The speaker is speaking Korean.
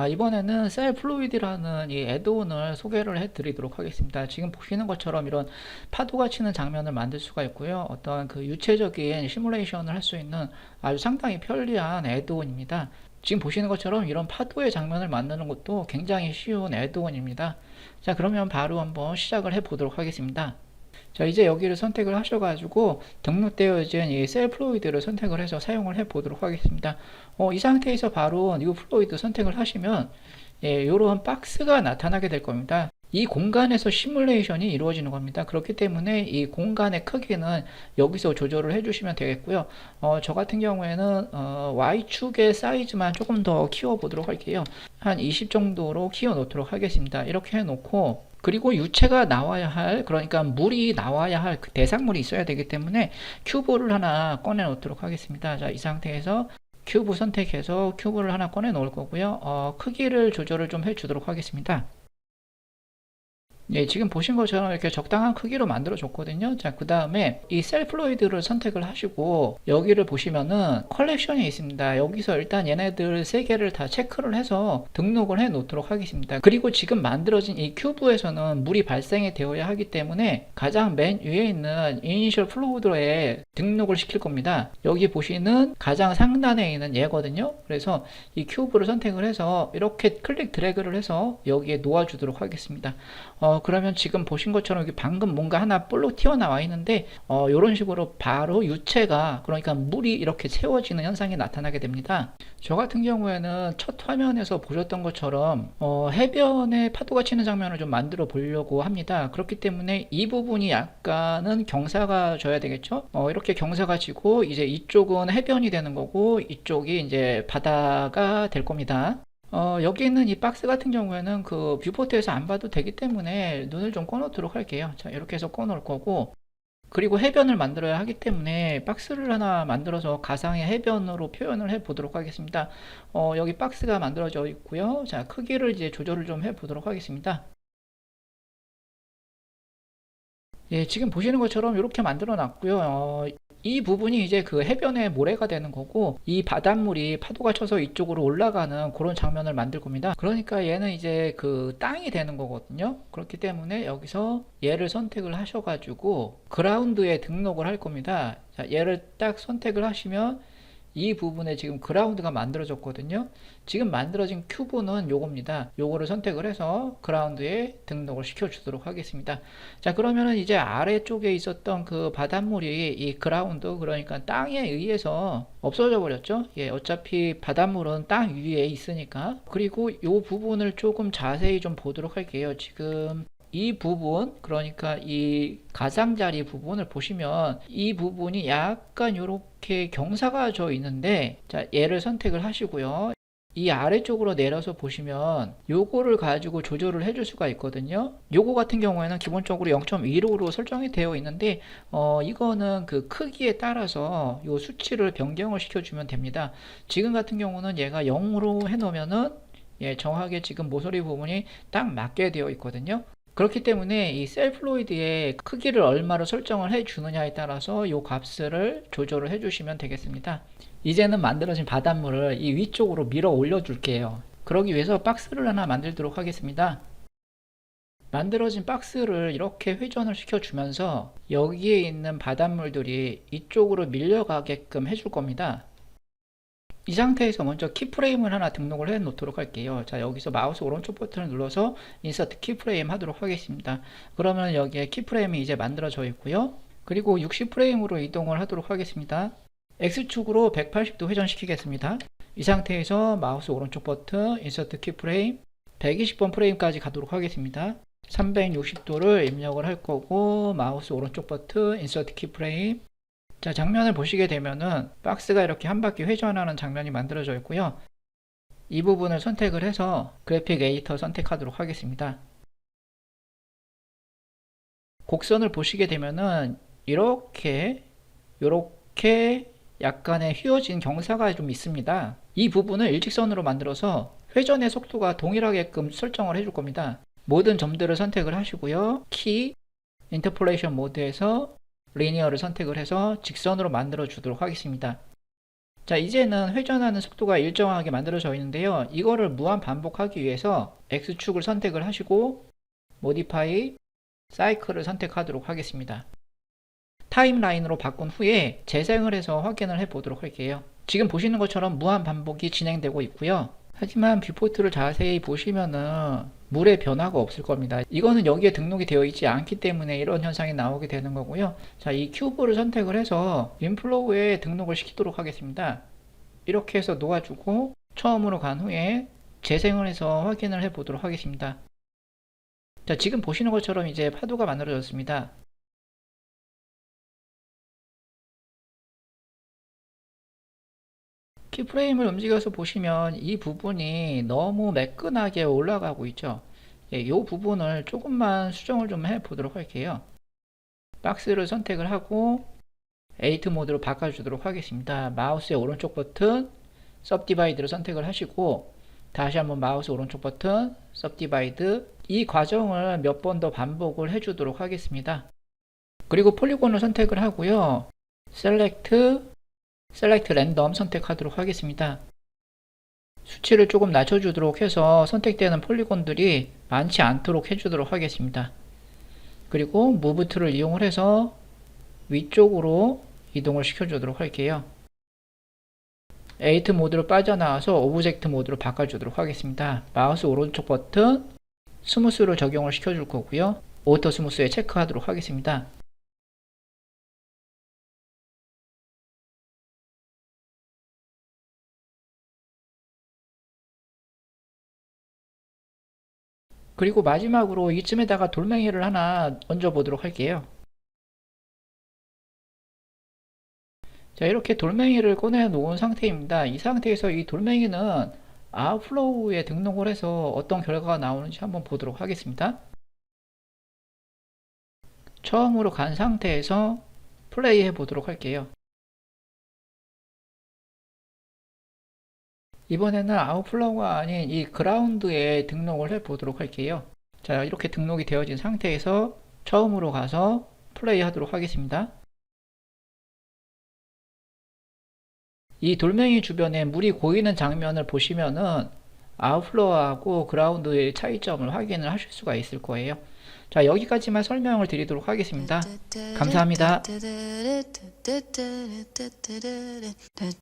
이번에는 셀 플루이드라는 이 애드온을 소개를 해 드리도록 하겠습니다. 지금 보시는 것처럼 이런 파도가 치는 장면을 만들 수가 있고요. 어떤 그 유체적인 시뮬레이션을 할 수 있는 아주 상당히 편리한 애드온입니다. 지금 보시는 것처럼 이런 파도의 장면을 만드는 것도 굉장히 쉬운 애드온입니다. 자, 그러면 바로 한번 시작을 해 보도록 하겠습니다. 자, 이제 여기를 선택을 하셔가지고 등록되어진 이 셀 플루이드를 선택을 해서 사용을 해 보도록 하겠습니다. 이 상태에서 바로 뉴 플루이드 선택을 하시면 이런 박스가 나타나게 될 겁니다. 이 공간에서 시뮬레이션이 이루어지는 겁니다. 그렇기 때문에 이 공간의 크기는 여기서 조절을 해주시면 되겠고요. 저 같은 경우에는 Y축의 사이즈만 조금 더 키워 보도록 할게요. 한 20 정도로 키워 놓도록 하겠습니다. 이렇게 해 놓고, 그리고 유체가 나와야 할, 그러니까 물이 나와야 할 그 대상물이 있어야 되기 때문에 큐브를 하나 꺼내 놓도록 하겠습니다. 자, 이 상태에서 큐브 선택해서 큐브를 하나 꺼내 놓을 거고요. 크기를 조절을 좀 해 주도록 하겠습니다. 지금 보신 것처럼 이렇게 적당한 크기로 만들어 줬거든요. 자, 그 다음에 이 셀플로이드를 선택을 하시고 여기를 보시면은 컬렉션이 있습니다. 여기서 일단 얘네들 3개를 다 체크를 해서 등록을 해 놓도록 하겠습니다. 그리고 지금 만들어진 이 큐브에서는 물이 발생이 되어야 하기 때문에 가장 맨 위에 있는 이니셜 플루이드에 등록을 시킬 겁니다. 여기 보시는 가장 상단에 있는 얘거든요. 그래서 이 큐브를 선택을 해서 이렇게 클릭 드래그를 해서 여기에 놓아 주도록 하겠습니다. 그러면 지금 보신 것처럼 여기 방금 뭔가 하나 볼록 튀어나와 있는데 이런 식으로 바로 유체가, 그러니까 물이 이렇게 채워지는 현상이 나타나게 됩니다. 저 같은 경우에는 첫 화면에서 보셨던 것처럼 해변에 파도가 치는 장면을 좀 만들어 보려고 합니다. 그렇기 때문에 이 부분이 약간은 경사가 져야 되겠죠. 이렇게 경사가 지고 이제 이쪽은 해변이 되는 거고 이쪽이 이제 바다가 될 겁니다. 여기 있는 이 박스 같은 경우에는 그 뷰포트에서 안 봐도 되기 때문에 눈을 좀 꺼놓도록 할게요. 자, 이렇게 해서 꺼놓을 거고, 그리고 해변을 만들어야 하기 때문에 박스를 하나 만들어서 가상의 해변으로 표현을 해 보도록 하겠습니다. 여기 박스가 만들어져 있고요. 자, 크기를 이제 조절을 좀 해 보도록 하겠습니다. 지금 보시는 것처럼 이렇게 만들어 놨고요. 이 부분이 이제 그 해변의 모래가 되는 거고, 이 바닷물이 파도가 쳐서 이쪽으로 올라가는 그런 장면을 만들 겁니다. 그러니까 얘는 이제 그 땅이 되는 거거든요. 그렇기 때문에 여기서 얘를 선택을 하셔가지고 그라운드에 등록을 할 겁니다. 자, 얘를 딱 선택을 하시면 이 부분에 지금 그라운드가 만들어졌거든요. 지금 만들어진 큐브는 요겁니다. 요거를 선택을 해서 그라운드에 등록을 시켜 주도록 하겠습니다. 자, 그러면은 이제 아래쪽에 있었던 그 바닷물이 이 그라운드, 그러니까 땅에 의해서 없어져 버렸죠. 어차피 바닷물은 땅 위에 있으니까. 그리고 요 부분을 조금 자세히 좀 보도록 할게요. 지금 이 부분, 그러니까 이 가장자리 부분을 보시면 이 부분이 약간 이렇게 경사가 져 있는데, 자, 얘를 선택을 하시고요. 이 아래쪽으로 내려서 보시면 요거를 가지고 조절을 해줄 수가 있거든요. 요거 같은 경우에는 기본적으로 0.15로 설정이 되어 있는데 이거는 그 크기에 따라서 요 수치를 변경을 시켜주면 됩니다. 지금 같은 경우는 얘가 0으로 해놓으면은 정확하게 지금 모서리 부분이 딱 맞게 되어 있거든요. 그렇기 때문에 이 셀플로이드의 크기를 얼마로 설정을 해 주느냐에 따라서 이 값을 조절을 해 주시면 되겠습니다. 이제는 만들어진 바닷물을 이 위쪽으로 밀어 올려 줄게요. 그러기 위해서 박스를 하나 만들도록 하겠습니다. 만들어진 박스를 이렇게 회전을 시켜 주면서 여기에 있는 바닷물들이 이쪽으로 밀려가게끔 해줄 겁니다. 이 상태에서 먼저 키프레임을 하나 등록을 해 놓도록 할게요. 자, 여기서 마우스 오른쪽 버튼을 눌러서 인서트 키프레임 하도록 하겠습니다. 그러면 여기에 키프레임이 이제 만들어져 있고요. 그리고 60프레임으로 이동을 하도록 하겠습니다. X축으로 180도 회전시키겠습니다. 이 상태에서 마우스 오른쪽 버튼 인서트 키프레임 120번 프레임까지 가도록 하겠습니다. 360도를 입력을 할 거고, 마우스 오른쪽 버튼 인서트 키프레임. 자, 장면을 보시게 되면은 박스가 이렇게 한 바퀴 회전하는 장면이 만들어져 있고요. 이 부분을 선택을 해서 그래픽 에디터 선택하도록 하겠습니다. 곡선을 보시게 되면은 이렇게 약간의 휘어진 경사가 좀 있습니다. 이 부분을 일직선으로 만들어서 회전의 속도가 동일하게끔 설정을 해줄 겁니다. 모든 점들을 선택을 하시고요. 키, 인터폴레이션 모드에서 리니어를 선택을 해서 직선으로 만들어 주도록 하겠습니다. 자, 이제는 회전하는 속도가 일정하게 만들어져 있는데요. 이거를 무한 반복하기 위해서 X축을 선택을 하시고 Modify Cycle을 선택하도록 하겠습니다. 타임라인으로 바꾼 후에 재생을 해서 확인을 해 보도록 할게요. 지금 보시는 것처럼 무한 반복이 진행되고 있고요. 하지만 뷰포트를 자세히 보시면은 물의 변화가 없을 겁니다. 이거는 여기에 등록이 되어 있지 않기 때문에 이런 현상이 나오게 되는 거고요. 자, 이 큐브를 선택을 해서 윈플로우에 등록을 시키도록 하겠습니다. 이렇게 해서 놓아주고 처음으로 간 후에 재생을 해서 확인을 해 보도록 하겠습니다. 자, 지금 보시는 것처럼 이제 파도가 만들어졌습니다. 키프레임을 움직여서 보시면 이 부분이 너무 매끈하게 올라가고 있죠. 이 부분을 조금만 수정을 좀 해 보도록 할게요. 박스를 선택을 하고 에이트 모드로 바꿔주도록 하겠습니다. 마우스의 오른쪽 버튼 Subdivide를 선택을 하시고 다시 한번 마우스 오른쪽 버튼 Subdivide, 이 과정을 몇 번 더 반복을 해주도록 하겠습니다. 그리고 폴리곤을 선택을 하고요. Select 랜덤 선택하도록 하겠습니다. 수치를 조금 낮춰주도록 해서 선택되는 폴리곤들이 많지 않도록 해주도록 하겠습니다. 그리고 Move 툴을 이용을 해서 위쪽으로 이동을 시켜주도록 할게요. 에이트 모드로 빠져나와서 오브젝트 모드로 바꿔주도록 하겠습니다. 마우스 오른쪽 버튼 스무스를 적용을 시켜줄 거고요. 오토 스무스에 체크하도록 하겠습니다. 그리고 마지막으로 이쯤에다가 돌멩이를 하나 얹어 보도록 할게요. 자, 이렇게 돌멩이를 꺼내 놓은 상태입니다. 이 상태에서 이 돌멩이는 아웃플로우에 등록을 해서 어떤 결과가 나오는지 한번 보도록 하겠습니다. 처음으로 간 상태에서 플레이 해 보도록 할게요. 이번에는 아웃플로우가 아닌 이 그라운드에 등록을 해 보도록 할게요. 자, 이렇게 등록이 되어진 상태에서 처음으로 가서 플레이 하도록 하겠습니다. 이 돌멩이 주변에 물이 고이는 장면을 보시면은 아웃플로우하고 그라운드의 차이점을 확인을 하실 수가 있을 거예요. 자, 여기까지만 설명을 드리도록 하겠습니다. 감사합니다.